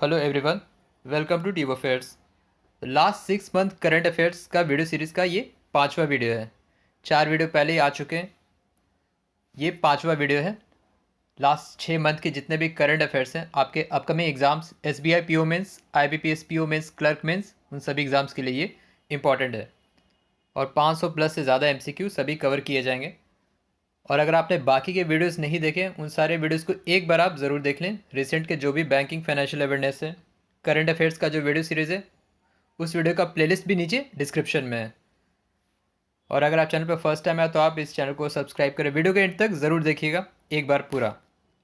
Hello everyone, welcome to टीव affairs. Last 6 month current affairs का video series का ये पांचवा वीडियो है। 4 वीडियो पहले ही आ चुके हैं, ये पांचवा वीडियो है। लास्ट 6 मंथ के जितने भी करंट अफेयर्स हैं आपके upcoming exams, SBI PO mains, IBPS PO mains, clerk mains, उन सभी एग्ज़ाम्स के लिए ये इंपॉर्टेंट है। और 500 प्लस से ज़्यादा MCQ सभी कवर किए जाएंगे। और अगर आपने बाकी के वीडियोस नहीं देखे, उन सारे वीडियोस को एक बार आप ज़रूर देख लें। रिसेंट के जो भी बैंकिंग फाइनेंशियल अवेयरनेस है, करंट अफेयर्स का जो वीडियो सीरीज़ है, उस वीडियो का प्लेलिस्ट भी नीचे डिस्क्रिप्शन में है। और अगर आप चैनल पर फर्स्ट टाइम आए तो आप इस चैनल को सब्सक्राइब करें। वीडियो के एंड तक ज़रूर देखिएगा एक बार पूरा,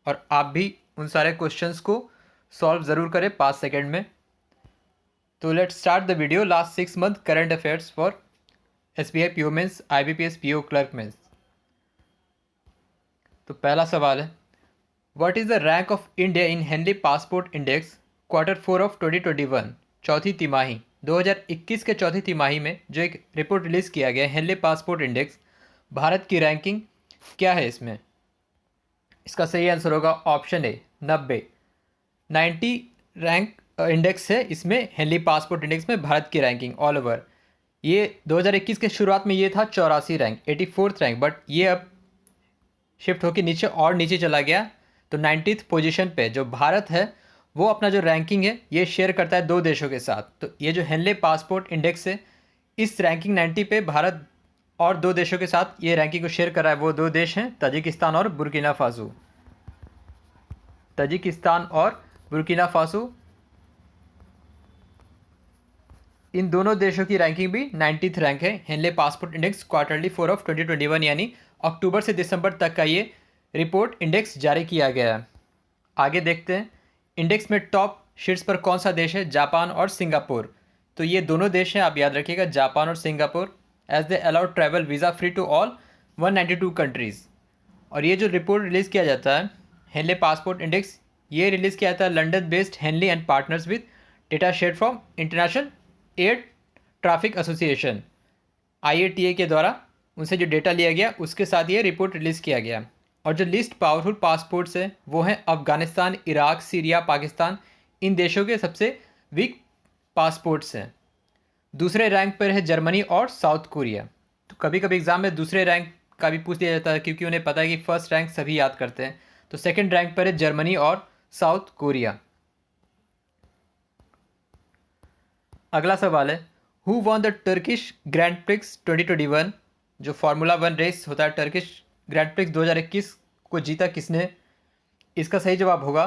और आप भी उन सारे क्वेश्चंस को सॉल्व ज़रूर करें 5 सेकेंड में। तो let's start the video. Last 6 month current affairs for SBI PO mains, IBPS PO clerk mains. तो पहला सवाल है, what is the rank of India in Henley passport index Q4 of 2021, चौथी तिमाही 2021 के चौथी तिमाही में जो एक रिपोर्ट रिलीज़ किया गया है हेनली पासपोर्ट इंडेक्स, भारत की रैंकिंग क्या है इसमें? इसका सही आंसर होगा ऑप्शन ए, 90। 90 रैंक इंडेक्स है इसमें, हेनली पासपोर्ट इंडेक्स में भारत की रैंकिंग ऑल ओवर। ये 2021 के शुरुआत में ये था 84 रैंक, 84th रैंक, बट ये अब शिफ्ट होकर नीचे और नीचे चला गया। तो 90th पोजीशन पे जो भारत है वो अपना जो रैंकिंग है ये शेयर करता है दो देशों के साथ। तो ये जो हेनले पासपोर्ट इंडेक्स है, इस रैंकिंग 90 पे भारत और दो देशों के साथ ये रैंकिंग को शेयर कर रहा है। वो दो देश हैं ताजिकिस्तान और बुर्किना फासो। ताजिकिस्तान और बुर्किना फासो, इन दोनों देशों की रैंकिंग भी 90th रैंक है। Henley passport index Q4 of 2021 यानी अक्टूबर से दिसंबर तक का ये रिपोर्ट इंडेक्स जारी किया गया है। आगे देखते हैं, इंडेक्स में टॉप शीट्स पर कौन सा देश है? जापान और सिंगापुर। तो ये दोनों देश हैं, आप याद रखिएगा, जापान और Singapore, as they allowed travel visa free to all 192 countries. और ये जो रिपोर्ट रिलीज़ किया जाता है हेनले पासपोर्ट इंडेक्स, ये रिलीज़ किया जाता है London based Henley and partners with data share from international air traffic association, IATA के द्वारा उनसे जो डेटा लिया गया उसके साथ ये रिपोर्ट रिलीज़ किया गया। और जो लिस्ट पावरफुल पासपोर्ट्स है वो हैं अफ़गानिस्तान, इराक, सीरिया, पाकिस्तान। इन देशों के सबसे वीक पासपोर्ट्स हैं। दूसरे रैंक पर है जर्मनी और साउथ कोरिया। तो कभी कभी एग्ज़ाम में दूसरे रैंक का भी पूछ दिया जाता है, क्योंकि उन्हें पता है कि फर्स्ट रैंक सभी याद करते हैं। तो सेकंड रैंक पर है जर्मनी और साउथ कोरिया। अगला सवाल है, who won the Turkish grand prix 2021? जो फार्मूला वन रेस होता है टर्किश ग्रैंड प्रिक्स 2021 को जीता किसने? इसका सही जवाब होगा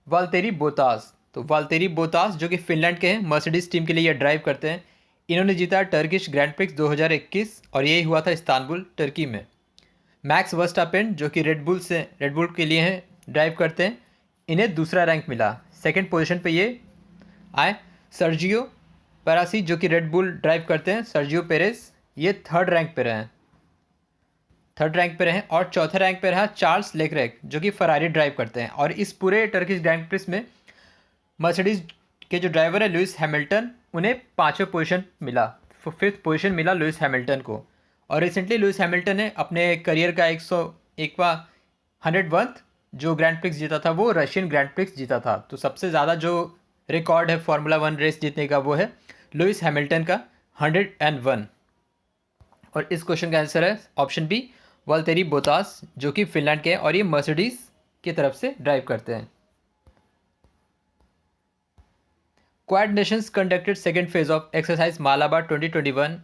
वाल्टेरी बोतास। तो वाल्टेरी बोतास जो कि फिनलैंड के हैं, मर्सिडीज टीम के लिए ये ड्राइव करते हैं, इन्होंने जीता टर्किश ग्रैंड प्रिक्स 2021 और यही हुआ था इस्तांबुल, टर्की में। मैक्स वर्स्टापेन जो कि रेडबुल के लिए हैं, ड्राइव करते हैं, इन्हें दूसरा रैंक मिला। सेकंड पोजीशन पे ये आए। सर्जियो पेरासी जो कि रेडबुल ड्राइव करते हैं, सर्जियो पेरेस, ये थर्ड रैंक पे रहे। और चौथे रैंक पे रहा चार्ल्स लेक्रेक जो कि फरारी ड्राइव करते हैं। और इस पूरे टर्किश ग्रैंड प्रिक्स में मर्सिडीज के जो ड्राइवर है लुइस हैमिल्टन, उन्हें पाँचवें पोजीशन मिला, फिफ्थ पोजीशन मिला लुइस हैमिल्टन को। और रिसेंटली लुइस हैमिल्टन ने अपने करियर का 101वां 101th जो ग्रैंड प्रिक्स जीता था वो रशियन ग्रैंड प्रिक्स जीता था। तो सबसे ज़्यादा जो रिकॉर्ड है फार्मूला वन रेस जीतने का वो है लुइस हैमिल्टन का, 101। और इस क्वेश्चन का आंसर है ऑप्शन बी, वाल्टेरी बोतास जो कि फिनलैंड के हैं और ये मर्सिडीज की तरफ से ड्राइव करते हैं। Quad nations conducted second phase of exercise Malabar 2021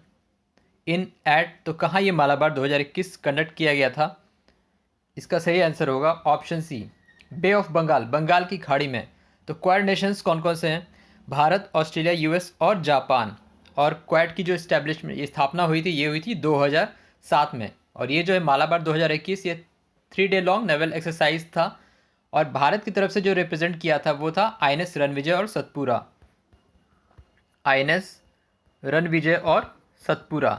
in at. तो कहाँ ये मालाबार 2021 कंडक्ट किया गया था? इसका सही आंसर होगा option C, bay of Bengal, Bengal की खाड़ी में। तो क्वाड नेशंस कौन कौन से हैं? भारत, ऑस्ट्रेलिया, US और जापान। और क्वाड की जो इस्टेब्लिशमेंट, ये स्थापना हुई थी, ये हुई थी 2007 में। और ये जो है मालाबार 2021, ये 3 डे लॉन्ग नेवल एक्सरसाइज था। और भारत की तरफ से जो रिप्रेजेंट किया था वो था INS रणविजय और सतपुरा। INS रणविजय और सतपुरा।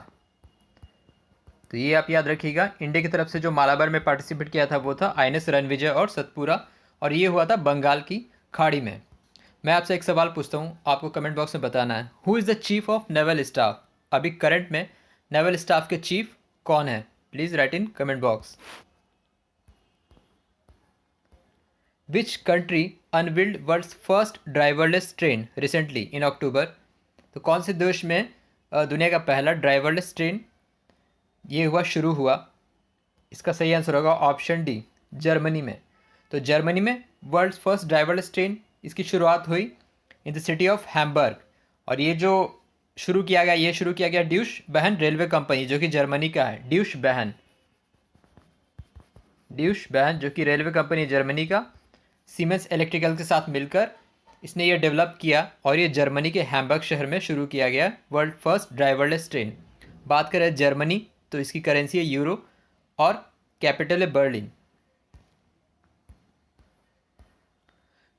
तो ये आप याद रखिएगा, इंडिया की तरफ से जो मालाबार में पार्टिसिपेट किया था वो था INS रणविजय और सतपुरा, और ये हुआ था बंगाल की खाड़ी में। मैं आपसे एक सवाल पूछता हूँ, आपको कमेंट बॉक्स में बताना है, who is the chief of naval staff? अभी करंट में नेवल स्टाफ के चीफ कौन है? Please write in comment box. Which country unveiled world's first driverless train recently in October. तो कौन से देश में दुनिया का पहला ड्राइवरलेस ट्रेन ये शुरू हुआ। इसका सही आंसर होगा ऑप्शन डी, जर्मनी में। तो जर्मनी में वर्ल्ड्स फर्स्ट ड्राइवरलेस ट्रेन इसकी शुरुआत हुई in the city of Hamburg. और ये जो शुरू किया गया, ये शुरू किया गया ड्यूश बहन रेलवे कंपनी जो कि जर्मनी का है। ड्यूश बहन जो कि रेलवे कंपनी जर्मनी का, सीमेंस इलेक्ट्रिकल के साथ मिलकर इसने ये डेवलप किया और ये जर्मनी के हैम्बर्ग शहर में शुरू किया गया वर्ल्ड फर्स्ट ड्राइवरलेस ट्रेन। बात करें जर्मनी तो इसकी करेंसी है यूरो और कैपिटल है Berlin.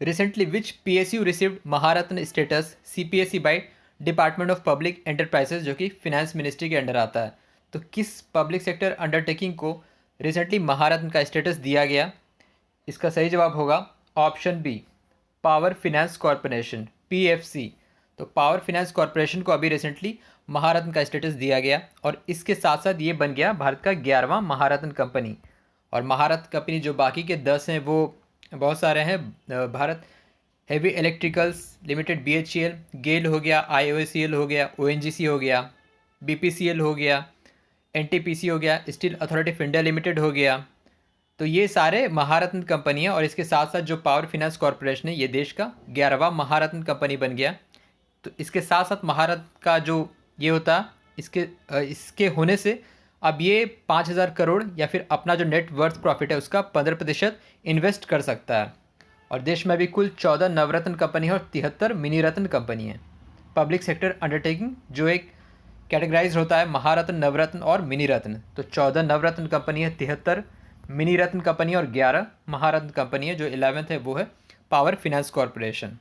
Recently which PSU received Maharatna status CPSE bye department of public enterprises जो कि फिनेंस मिनिस्ट्री के अंडर आता है। तो किस पब्लिक सेक्टर अंडरटेकिंग को रिसेंटली महारत्न का स्टेटस दिया गया। इसका सही जवाब होगा option B, power finance corporation PFC। तो पावर फिनेंस कॉरपोरेशन को अभी रिसेंटली महारत्न का स्टेटस दिया गया और इसके साथ साथ ये बन गया भारत का 11वां महारत्न कंपनी। और महारत्न कंपनी जो बाकी के 10 हैं वो बहुत सारे हैं। Bharat heavy electricals limited BHEL, गेल हो गया, IOCL हो गया, ONGC हो गया, BPCL हो गया, NTPC हो गया, steel authority of India limited हो गया। तो ये सारे महारत्न कंपनी है और इसके साथ साथ जो पावर फिनेंस कॉरपोरेशन है ये देश का 11वां महारत्न कंपनी बन गया। तो इसके साथ साथ महारत्न का जो ये होता इसके होने से अब ये 5,000 करोड़ या फिर अपना जो नेट वर्थ प्रॉफिट है उसका 15% इन्वेस्ट कर सकता है। और देश में अभी कुल 14 नवरत्न कंपनी है और 73 मिनी रत्न कंपनी है। पब्लिक सेक्टर अंडरटेकिंग जो एक कैटेगराइज होता है महारत्न, नवरत्न और मिनी रत्न। तो 14 नवरत्न कंपनी है, 73 मिनी रत्न कंपनी और 11 महारत्न कंपनी है। जो 11th है वो है power finance corporation.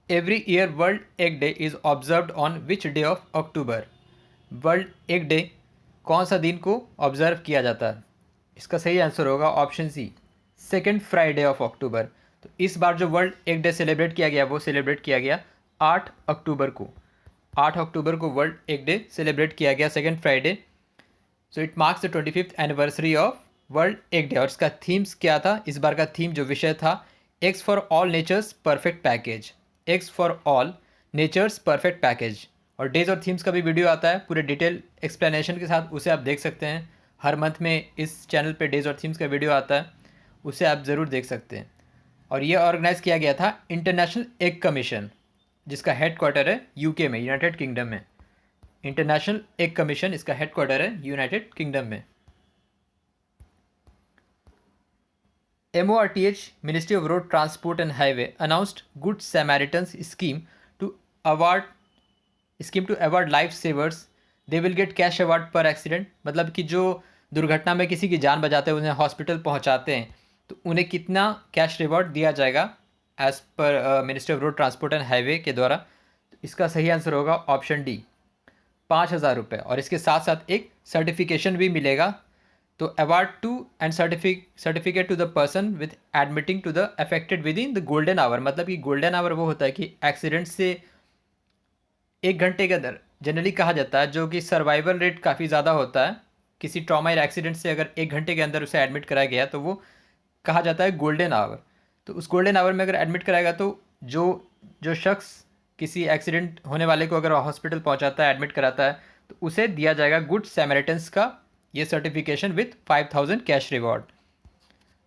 Every year world egg day is observed on which day of October. World egg day कौन सा दिन को ऑब्जर्व किया जाता है। इसका सही आंसर होगा option C, second Friday of October. तो इस बार जो वर्ल्ड एग डे सेलिब्रेट किया गया वो सेलिब्रेट किया गया 8 अक्टूबर को। 8 अक्टूबर को वर्ल्ड एग डे सेलिब्रेट किया गया, second Friday. So it marks the 25th anniversary of world egg day. और इसका थीम्स क्या था, इस बार का थीम जो विषय था eggs for all nature's perfect package. Eggs for all nature's perfect package. और डेज और थीम्स का भी वीडियो आता है पूरे डिटेल एक्सप्लेनेशन के साथ, उसे आप देख सकते हैं। हर मंथ में इस चैनल पे डेज और थीम्स का वीडियो आता है, उसे आप ज़रूर देख सकते हैं। और ये ऑर्गेनाइज़ किया गया था इंटरनेशनल एग कमीशन, जिसका हेड क्वार्टर है UK में, यूनाइटेड किंगडम में। इंटरनेशनल एग कमीशन इसका हेड क्वार्टर है यूनाइटेड किंगडम में। MORTH ministry of road transport and highway announced good Samaritans scheme to award life savers. They will get cash award per accident. मतलब कि जो दुर्घटना में किसी की जान बचाते हैं, उन्हें हॉस्पिटल पहुंचाते हैं, तो उन्हें कितना कैश रिवॉर्ड दिया जाएगा as per ministry of road transport and highway के द्वारा। तो इसका सही आंसर होगा ऑप्शन डी, 5,000 रुपये। और इसके साथ साथ एक सर्टिफिकेशन भी मिलेगा। तो award to and certificate to the person with admitting to the affected within the golden hour. मतलब कि गोल्डन आवर वो होता है कि एक्सीडेंट से 1 घंटे के अंदर जनरली कहा जाता है, जो कि सर्वाइवल रेट काफ़ी ज़्यादा होता है। किसी ट्रॉमा या एक्सीडेंट से अगर 1 घंटे के अंदर उसे एडमिट कराया गया तो वो कहा जाता है गोल्डन आवर। तो उस गोल्डन आवर में अगर एडमिट कराएगा तो जो शख्स किसी एक्सीडेंट होने वाले को अगर हॉस्पिटल पहुंचाता है, एडमिट कराता है, तो उसे दिया जाएगा गुड सैमरिटन्स का ये सर्टिफिकेशन विथ 5,000 कैश रिवॉर्ड।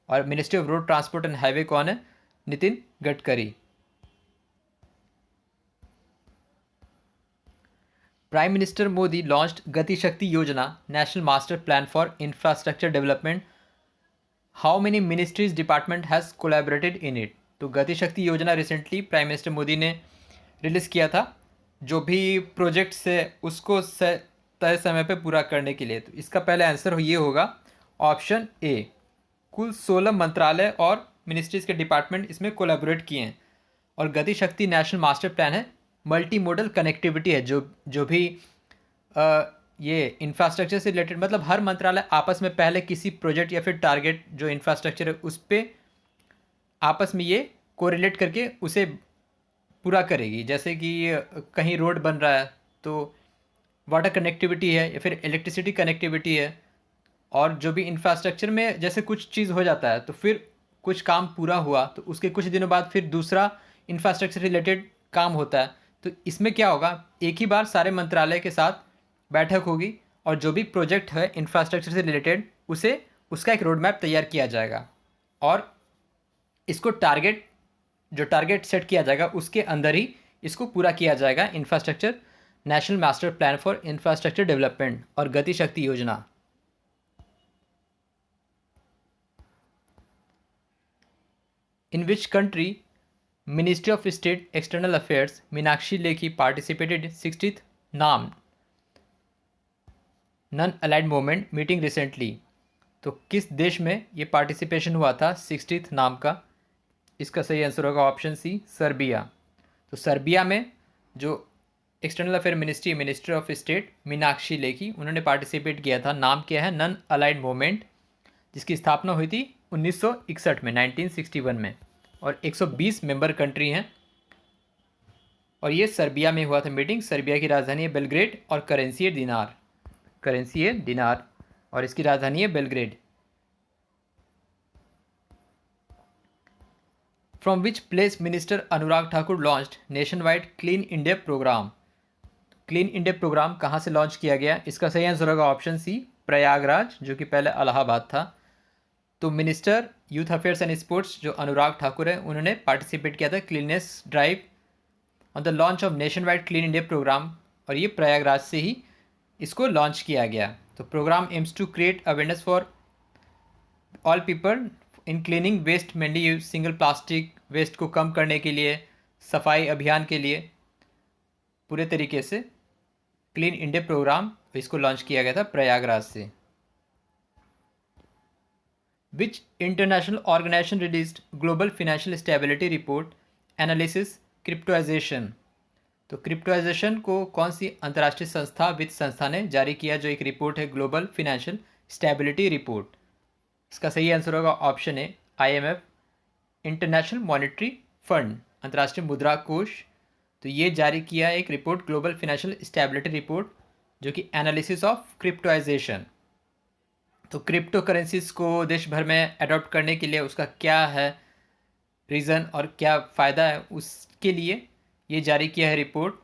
और ministry of road transport and highway कौन है? Nitin Gadkari. Prime minister Modi launched गति शक्ति योजना, national master plan for infrastructure development. How many ministries department has collaborated in it. तो गति शक्ति योजना रिसेंटली प्राइम मिनिस्टर मोदी ने रिलीज़ किया था, जो भी प्रोजेक्ट्स है उसको तय समय पे पूरा करने के लिए। तो इसका पहले आंसर ये होगा ऑप्शन ए, कुल 16 मंत्रालय और मिनिस्ट्रीज़ के डिपार्टमेंट इसमें कोलैबोरेट किए हैं। और गति शक्ति नेशनल मास्टर प्लान है, मल्टी मोडल कनेक्टिविटी है। जो भी ये इंफ्रास्ट्रक्चर से रिलेटेड, मतलब हर मंत्रालय आपस में पहले किसी प्रोजेक्ट या फिर टारगेट जो इंफ्रास्ट्रक्चर है उस पर आपस में ये कोरिलेट करके उसे पूरा करेगी। जैसे कि कहीं रोड बन रहा है तो वाटर कनेक्टिविटी है या फिर इलेक्ट्रिसिटी कनेक्टिविटी है, और जो भी इंफ्रास्ट्रक्चर में जैसे कुछ चीज़ हो जाता है तो फिर कुछ काम पूरा हुआ तो उसके कुछ दिनों बाद फिर दूसरा इंफ्रास्ट्रक्चर रिलेटेड काम होता है। तो इसमें क्या होगा, एक ही बार सारे मंत्रालय के साथ बैठक होगी और जो भी प्रोजेक्ट है इंफ्रास्ट्रक्चर से रिलेटेड उसे उसका एक रोड मैप तैयार किया जाएगा और इसको टारगेट सेट किया जाएगा उसके अंदर ही इसको पूरा किया जाएगा। Infrastructure national master plan for infrastructure development और गति शक्ति योजना। In which country ministry of state external affairs Meenakshi Lekhi participated 60th NAM non aligned movement meeting recently. तो किस देश में ये पार्टिसिपेशन हुआ था 60th नाम का? इसका सही आंसर होगा ऑप्शन सी, सर्बिया। तो सर्बिया में जो external affair ministry of state Meenakshi Lekhi उन्होंने पार्टिसिपेट किया था। नाम क्या है? नॉन अलाइड मूवमेंट, जिसकी स्थापना हुई थी 1961 में, 1961 में, और 120 मेंबर कंट्री हैं और ये सर्बिया में हुआ था मीटिंग। सर्बिया की राजधानी है बेलग्रेड और करेंसी है दिनार और इसकी राजधानी है Belgrade. From which place minister Anurag Thakur launched nation wide clean India program. Clean India program कहाँ से लॉन्च किया गया? इसका सही आंसर होगा ऑप्शन सी, प्रयागराज, जो कि पहले इलाहाबाद था। तो minister youth affairs and sports जो अनुराग ठाकुर है उन्होंने पार्टिसिपेट किया था cleanness drive on the launch of nation wide clean India programme और ये प्रयागराज से ही इसको लॉन्च किया गया। तो programme aims to create awareness for all people in cleaning waste, mainly single plastic waste को कम करने के लिए, सफाई अभियान के लिए पूरे तरीके से क्लीन इंडिया प्रोग्राम इसको लॉन्च किया गया था प्रयागराज से। Which international organisation released global financial stability report analysis cryptoisation. तो क्रिप्टोइजेशन को कौन सी अंतर्राष्ट्रीय संस्था, वित्त संस्था ने जारी किया जो एक रिपोर्ट है ग्लोबल फाइनेंशियल स्टेबिलिटी रिपोर्ट? इसका सही आंसर होगा option A, IMF, international monetary fund, अंतर्राष्ट्रीय मुद्रा कोष। तो ये जारी किया एक report global financial stability report जो कि एनालिसिस ऑफ क्रिप्टोइजेशन। तो क्रिप्टो करेंसीज को देश भर में अडॉप्ट करने के लिए उसका क्या है रीज़न और क्या फ़ायदा है, उसके लिए ये जारी किया है रिपोर्ट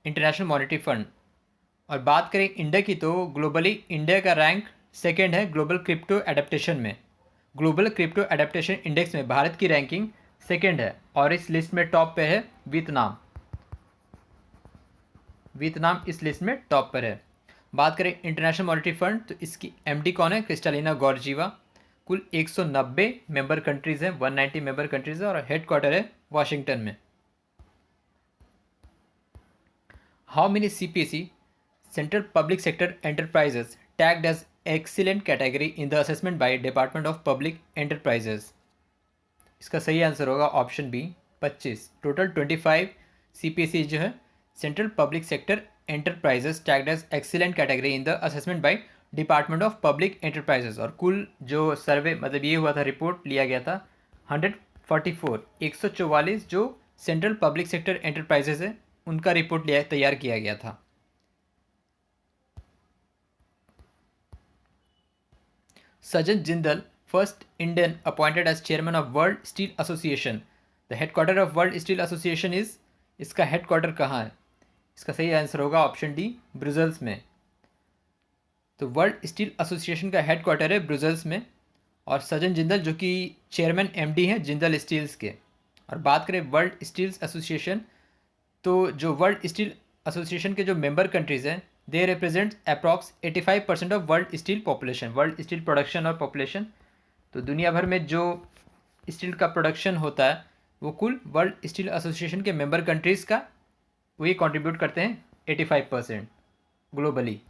इंटरनेशनल मॉनेटरी फंड। और बात करें इंडिया की तो ग्लोबली इंडिया का रैंक सेकेंड है ग्लोबल क्रिप्टो एडेप्टेशन में। ग्लोबल क्रिप्टो एडेप्टेशन इंडेक्स में भारत की रैंकिंग सेकेंड है और इस लिस्ट में टॉप पे है वियतनाम। वियतनाम इस लिस्ट में टॉप पर है। बात करें इंटरनेशनल मॉनेटरी फंड तो इसकी MD कौन है? क्रिस्टालिना गॉर्जीवा। कुल 190 मेंबर कंट्रीज़ हैं, 190 मेंबर कंट्रीज़ है और हेड क्वार्टर है वाशिंगटन में। How many CPSE central public sector enterprises tagged as excellent category in the assessment by department of public enterprises? इसका सही आंसर होगा ऑप्शन बी, 25। टोटल 25 CPSE जो है central public sector enterprises tagged as excellent category in the assessment by department of public enterprises. और कुल जो सर्वे मतलब ये हुआ था, रिपोर्ट लिया गया था 144 जो सेंट्रल पब्लिक सेक्टर एंटरप्राइजेस है उनका रिपोर्ट तैयार किया गया था। Sajjan Jindal, first Indian appointed as chairman of World Steel Association. The headquarter of World Steel Association is, इसका हेडक्वार्टर कहाँ है? इसका सही आंसर होगा ऑप्शन डी, ब्रुसेल्स में। तो वर्ल्ड स्टील एसोसिएशन का हेडक्वार्टर है ब्रुसेल्स में और सजन जिंदल जो कि चेयरमैन MD हैं जिंदल स्टील्स के। और बात करें वर्ल्ड स्टील्स एसोसिएशन तो जो वर्ल्ड स्टील एसोसिएशन के जो मेंबर कंट्रीज़ हैं they represent approx 85% of World steel population, world steel production और पॉपुलेशन। तो दुनिया भर में जो स्टील का प्रोडक्शन होता है वो कुल वर्ल्ड स्टील एसोसिएशन के मेंबर कंट्रीज़ का वही कंट्रीब्यूट करते हैं 85% globally.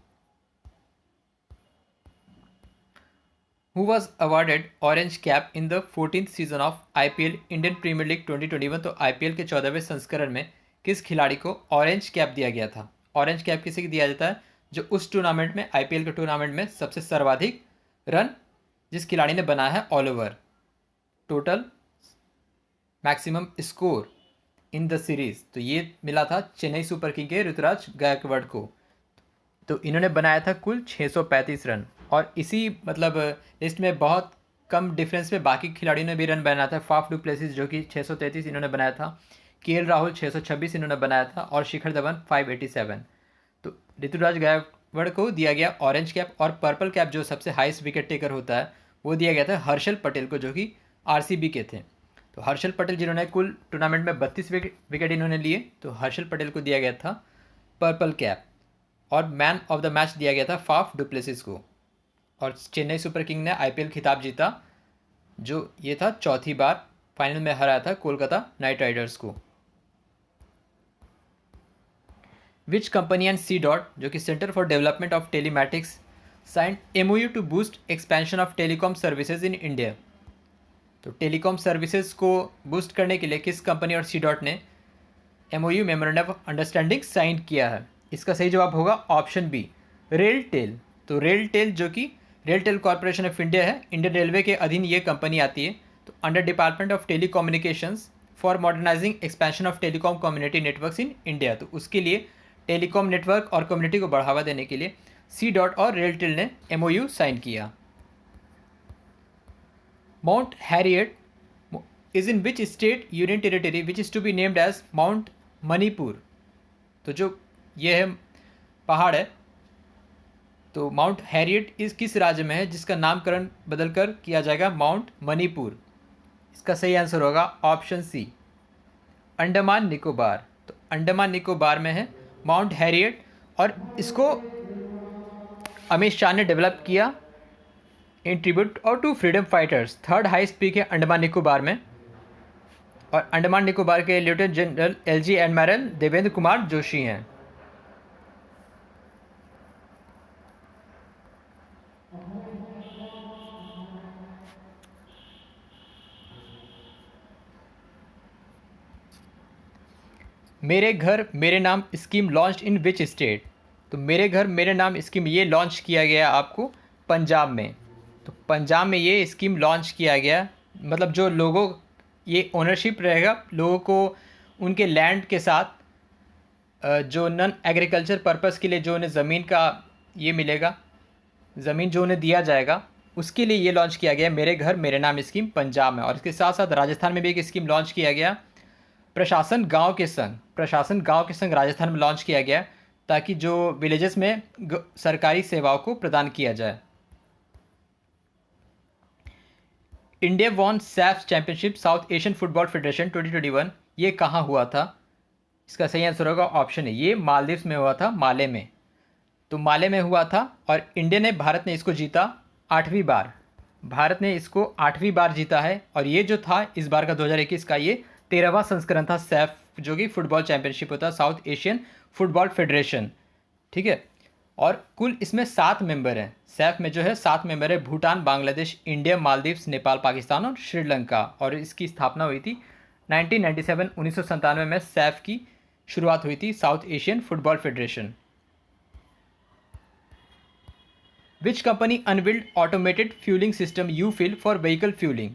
Who was awarded orange cap in the 14th season of IPL Indian premier league 2021? तो IPL के 14वें संस्करण में किस खिलाड़ी को ऑरेंज कैप दिया गया था? ऑरेंज कैप किसे दिया जाता है? जो उस टूर्नामेंट में, IPL के टूर्नामेंट में सबसे सर्वाधिक रन जिस खिलाड़ी ने बनाया है all over, total maximum score in the series, तो ये मिला था चेन्नई सुपर किंग के ऋतुराज गायकवाड़ को। तो इन्होंने बनाया था कुल 635 रन। और इसी मतलब लिस्ट में बहुत कम डिफरेंस पे बाकी खिलाड़ियों ने भी रन बनाया था। फाफ डू प्लेसिस जो कि 633 इन्होंने बनाया था, केएल राहुल 626 इन्होंने बनाया था, और शिखर धवन 587। तो ऋतुराज गायकवाड़ को दिया गया ऑरेंज कैप, और पर्पल कैप जो सबसे हाईएस्ट विकेट टेकर होता है वो दिया गया था हर्षल पटेल को, जो कि आरसीबी के थे। तो हर्षल पटेल जिन्होंने कुल टूर्नामेंट में 32 विकेट इन्होंने लिए, तो हर्षल पटेल को दिया गया था पर्पल कैप। और मैन ऑफ द मैच दिया गया था फाफ डुप्लेसिस को। और चेन्नई सुपर किंग ने आईपीएल खिताब जीता, जो ये था चौथी बार, फाइनल में हराया था कोलकाता नाइट राइडर्स को। Which company and C DOT जो कि centre for development of telematics signed MOU to boost expansion of telecom services in India. तो टेलीकॉम सर्विसेज को बूस्ट करने के लिए किस कंपनी और सी डॉट ने MOU memorandum of understanding sign किया है? इसका सही जवाब होगा ऑप्शन बी, रेलटेल। तो रेलटेल जो कि रेलटेल कॉर्पोरेशन ऑफ इंडिया है, इंडियन रेलवे के अधीन ये कंपनी आती है। तो under department of telecommunications for modernising expansion of telecom community networks in India. तो उसके लिए टेलीकॉम नेटवर्क और कम्युनिटी को बढ़ावा देने के लिए सी डॉट और रेलटेल ने एमओयू साइन किया। Mount Harriet is in which state union territory which is to be named as mount Manipur. तो जो ये है पहाड़ है, तो माउंट हैरियट इस किस राज्य में है जिसका नामकरण बदलकर किया जाएगा माउंट मणिपुर? इसका सही आंसर होगा ऑप्शन सी, अंडमान निकोबार। तो अंडमान निकोबार में है माउंट हैरियट, और इसको अमित शाह ने डेवलप किया इन ट्रिब्यूट और to freedom fighters. Third highest peak है अंडमान निकोबार में, और अंडमान निकोबार के lieutenant general LG admiral Devendra Kumar Joshi हैं। मेरे घर मेरे नाम scheme launch in which state. तो मेरे घर मेरे नाम स्कीम ये लॉन्च किया गया आपको पंजाब में। तो पंजाब में ये स्कीम लॉन्च किया गया, मतलब जो लोगों ये ओनरशिप रहेगा लोगों को उनके लैंड के साथ, जो नॉन एग्रीकल्चर पर्पस के लिए जो उन्हें ज़मीन का ये मिलेगा, ज़मीन जो उन्हें दिया जाएगा, उसके लिए ये लॉन्च किया गया मेरे घर मेरे नाम स्कीम पंजाब में। और इसके साथ साथ राजस्थान में भी एक स्कीम लॉन्च किया गया, प्रशासन गांव के संग राजस्थान में लॉन्च किया गया, ताकि जो विलेजेस में सरकारी सेवाओं को प्रदान किया जाए। India won Saif championship south Asian football federation 2021, ये कहाँ हुआ था? इसका सही आंसर होगा ऑप्शन है, ये मालदीव्स में हुआ था, माले में। तो माले में हुआ था, और भारत ने इसको जीता 8वीं बार। भारत ने इसको 8वीं बार जीता है, और ये जो था इस बार का 2021 का ये 13वां संस्करण था सैफ, जो कि फुटबॉल चैंपियनशिप होता है साउथ एशियन फुटबॉल फेडरेशन। ठीक है, और कुल इसमें 7 मेंबर हैं। सैफ में जो है 7 मेंबर है, भूटान, बांग्लादेश, इंडिया, मालदीव्स, नेपाल, पाकिस्तान और श्रीलंका। और इसकी स्थापना हुई थी 1997 में सैफ की शुरुआत हुई थी, south Asian football federation. Which company unveiled automated fuelling system U fill for vehicle fuelling.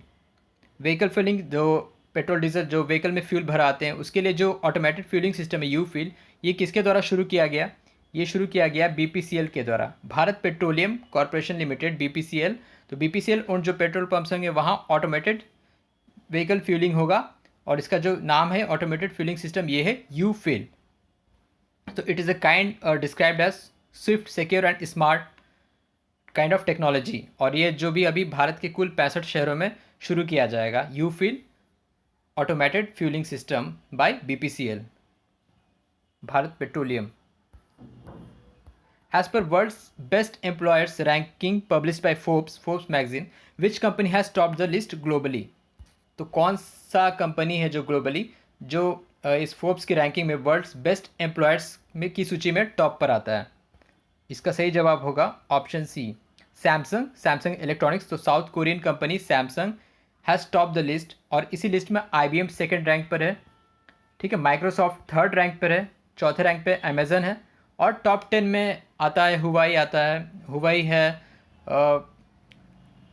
Vehicle fuelling जो पेट्रोल डीजल जो व्हीकल में फ्यूल भराते हैं उसके लिए जो ऑटोमेटेड फ्यूलिंग सिस्टम है यू फिल, ये किसके द्वारा शुरू किया गया? ये शुरू किया गया बीपीसीएल के द्वारा, Bharat petroleum corporation limited, BPCL. तो बीपीसीएल उन जो पेट्रोल पंप्स होंगे वहाँ ऑटोमेटेड व्हीकल फ्यूलिंग होगा, और इसका जो नाम है ऑटोमेटेड फ्यूलिंग सिस्टम ये है यू फिल। तो it is a kind described as swift, secure and smart kind of technology. और ये जो भी अभी भारत के कुल 65 शहरों में शुरू किया जाएगा, U fill automated fuelling system by BPCL, Bharat petroleum. As per world's best employers ranking publish by Forbes magazine, which company has top the list globally. तो कौन सा कंपनी है जो ग्लोबली जो इस फोर्ब्स की रैंकिंग में वर्ल्ड्स बेस्ट एम्प्लॉयर्स में की सूची में टॉप पर आता है? इसका सही जवाब होगा ऑप्शन सी, सैमसंग इलेक्ट्रॉनिक्स। तो south Korean company Samsung has top the list, और इसी लिस्ट में IBM सेकेंड रैंक पर है। ठीक है, माइक्रोसॉफ्ट थर्ड रैंक पर है, चौथे रैंक पे अमेज़न है, और टॉप 10 में आता है हुवाई है,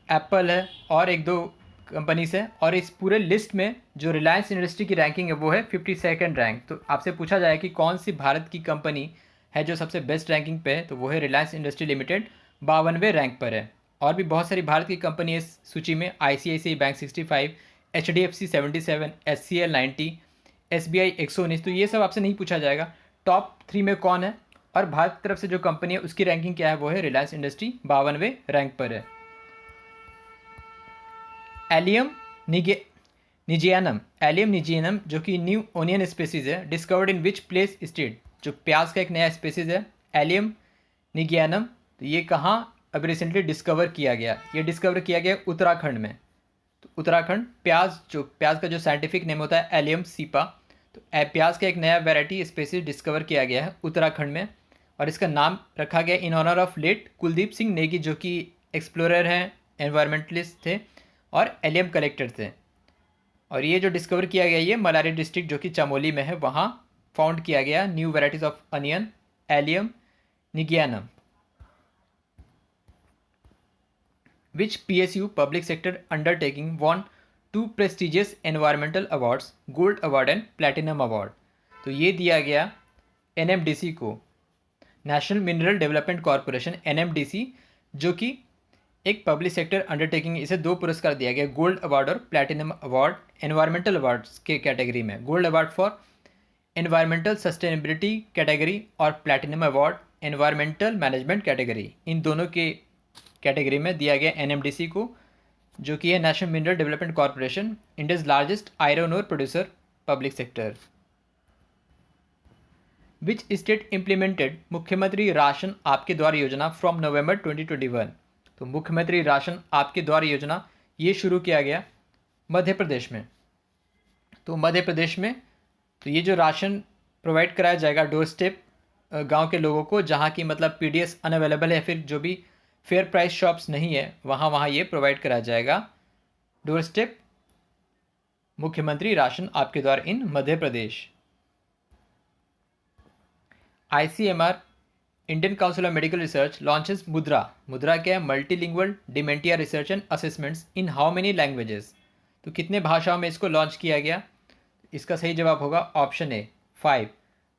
एप्पल है, और एक दो कंपनीज है। और इस पूरे लिस्ट में जो रिलायंस इंडस्ट्री की रैंकिंग है वो है 52nd रैंक। तो आपसे पूछा जाए कि कौन सी भारत की कंपनी है जो सबसे बेस्ट रैंकिंग पे है, तो वो है रिलायंस इंडस्ट्री लिमिटेड, 52वें रैंक पर है। और भी बहुत सारी भारत की कंपनी इस सूची में, ICICI bank 65, HDFC 77, SCL 90, SBI 119। तो ये सब आपसे नहीं पूछा जाएगा। टॉप 3 में कौन है और भारत की तरफ से जो कंपनी है उसकी रैंकिंग क्या है, वो है रिलायंस इंडस्ट्री 52वें रैंक पर है। एलियम निजियनम जो कि न्यू ओनियन स्पेसीज है, discovered in which place state. जो प्याज का एक नया स्पेसीज है एलियम निगियानम, तो ये कहाँ अभी रिसेंटली डिस्कवर किया गया? ये डिस्कवर किया गया उत्तराखंड में। तो उत्तराखंड, प्याज का जो साइंटिफिक नेम होता है एलियम सीपा। तो प्याज का एक नया वैरायटी स्पेसीज डिस्कवर किया गया है उत्तराखंड में, और इसका नाम रखा गया in honour of late Kuldeep Singh Negi, जो कि एक्सप्लोरर हैं, एनवायरमेंटलिस्ट थे और एलियम कलेक्टर थे। और ये जो डिस्कवर किया गया ये मलारी डिस्ट्रिक्ट जो कि चमोली में है, वहाँ फाउंड किया गया new varieties of onion allium negianum. Which PSU public sector undertaking won 2 prestigious environmental awards, Gold Award and Platinum Award? तो ये दिया गया NMDC को, national mineral development corporation NMDC, जो कि एक पब्लिक सेक्टर अंडरटेकिंग, इसे 2 पुरस्कार दिया गया, गोल्ड अवार्ड और प्लैटिनम अवार्ड एनवायरमेंटल अवार्ड्स के कैटेगरी में। Gold award for environmental sustainability category और platinum award environmental management category, इन दोनों के कैटेगरी में दिया गया NMDC को, जो कि है national mineral development corporation, India's largest iron ore producer public sector. Which state implemented मुख्यमंत्री राशन आपके द्वार योजना फ्रॉम नवंबर 2021? तो मुख्यमंत्री राशन आपके द्वार योजना ये शुरू किया गया मध्य प्रदेश में। तो मध्य प्रदेश में तो ये जो राशन प्रोवाइड कराया जाएगा डोर स्टेप गाँव के लोगों को, जहाँ की मतलब PDS अनअवेलेबल है, फिर जो भी फेयर प्राइस शॉप्स नहीं है वहाँ ये प्रोवाइड कराया जाएगा डोर स्टेप मुख्यमंत्री राशन आपके द्वार इन Madhya Pradesh. ICMR Indian council of medical research launches मुद्रा क्या है? Multilingual dementia research and assessments in how many languages? तो कितने भाषाओं में इसको लॉन्च किया गया? इसका सही जवाब होगा ऑप्शन ए 5।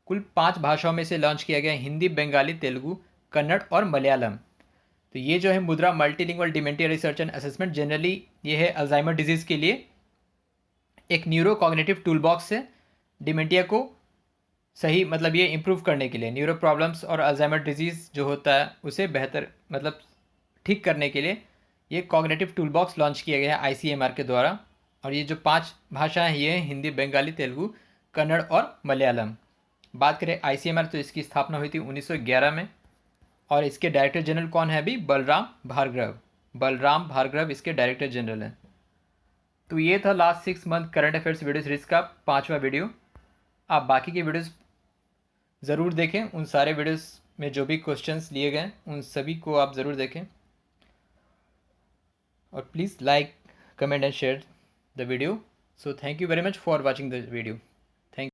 कुल 5 भाषाओं में से लॉन्च किया गया, हिंदी, बंगाली, तेलुगु, कन्नड़ और मलयालम। तो ये जो है मुद्रा multilingual dementia research and assessment, generally ये है अल्जाइमर डिजीज़ के लिए एक न्यूरो कॉग्निटिव टूल बॉक्स है, डिमेंटिया को सही मतलब ये इम्प्रूव करने के लिए, न्यूरो प्रॉब्लम्स और अल्जाइमर डिजीज़ जो होता है उसे बेहतर मतलब ठीक करने के लिए ये कॉग्निटिव टूल बॉक्स लॉन्च किया गया है ICMR के द्वारा। और ये जो 5 भाषाएँ ये हैं हिंदी, बंगाली, तेलुगु, कन्नड़ और मलयालम। बात करें ICMR तो इसकी स्थापना हुई थी 1911 में, और इसके डायरेक्टर जनरल कौन है अभी? बलराम भार्गव इसके डायरेक्टर जनरल हैं। तो ये था last 6 month current affairs video series का 5वां वीडियो। आप बाकी के वीडियोस ज़रूर देखें, उन सारे वीडियोस में जो भी क्वेश्चंस लिए गए उन सभी को आप ज़रूर देखें, और please like, comment and share the video. So thank you very much for watching the video.